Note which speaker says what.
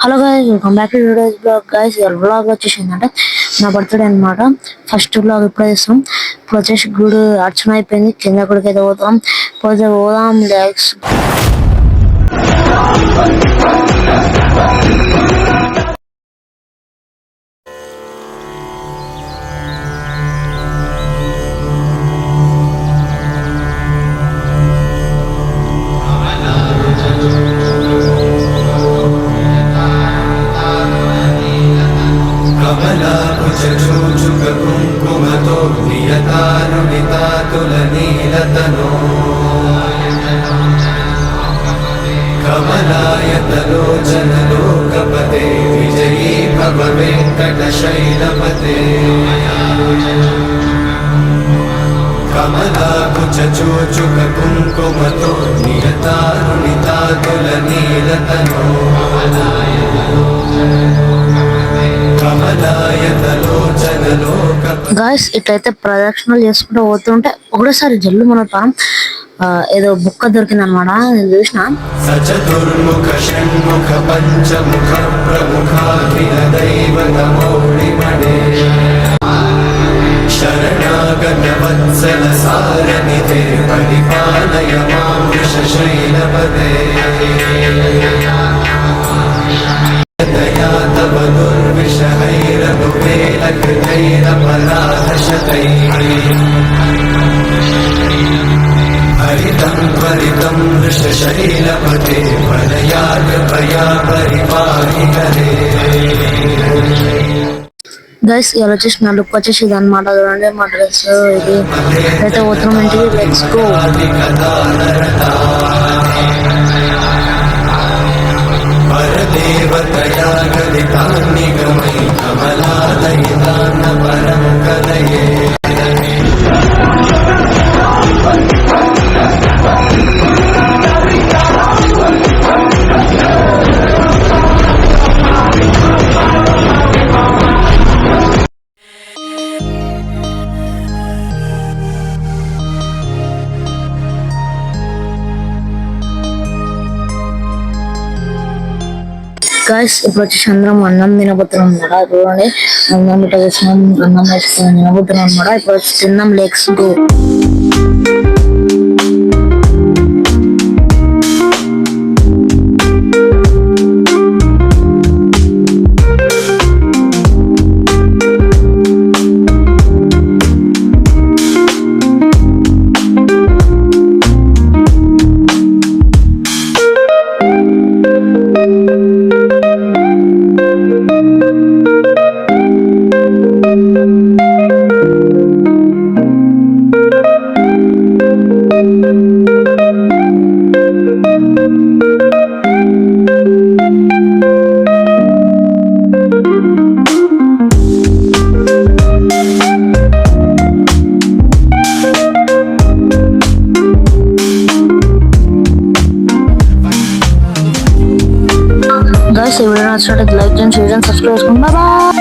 Speaker 1: Hello guys, welcome back to today's blog. Guys ఇవాళ blog వచ్చేసిందంటే నా birthday అనమాట. First blog ఇప్పుడు చేస్తాం. ఇప్పుడు వచ్చేసి గుడి అర్చన అయిపోయింది, కింద గుడికి అయితే పోతాం. పోదాం లెట్స్.
Speaker 2: कुङ्कुमतो नियतानुनितातुलनीलतनो कमलायतलोचनलोकपते विजयी भव वेङ्कटशैलपते कमलाकुचचूचुककुङ्कुमतो नियतानुनितातुलनीलतनो
Speaker 1: గాయస్ ఇట్లయితే ప్రదక్షిణలు చేసుకుంటూ పోతుంటే ఒకటేసారి జల్లు మన పానం ఏదో బుక్క దొరికింది అనమాట. నేను చూసిన
Speaker 2: సచతుర్ముఖ షణ్ముఖ పంచముఖ ప్రముఖాఖిల దైవ నమోడిమణే శరణాగత వత్సల సారనిధే పరిపాలయ మాం వృషశైలపదే తవ దుర్విషహైరఘువైరపరాధశతైః హరితం త్వరితం వృషశైలపతే వలయాగపయా పరిపాహి హరే.
Speaker 1: గైస్ ఇలా వచ్చేసి నా లుక్ వచ్చేసి ఇది అనమాట. చూడండి మా డ్రెస్ ఇది అయితే పోతున్నాం ఇంటికి. Let's go.
Speaker 2: परदेवतया गलितान्निगमै कमलालयितान्न परं कलये
Speaker 1: గాయస్ ఇప్పుడు వచ్చేసి అందరం అన్నం తినబోతున్నాం అనమాట. చూడండి అన్నం ఇట్లా వేసుకున్నాం, అన్నం వేసుకుని తినబోతున్నాం అనమాట. ఇప్పుడు వచ్చి తిన్నాం. Let's go. Guys, if you want to start a like and share and subscribe. Bye bye.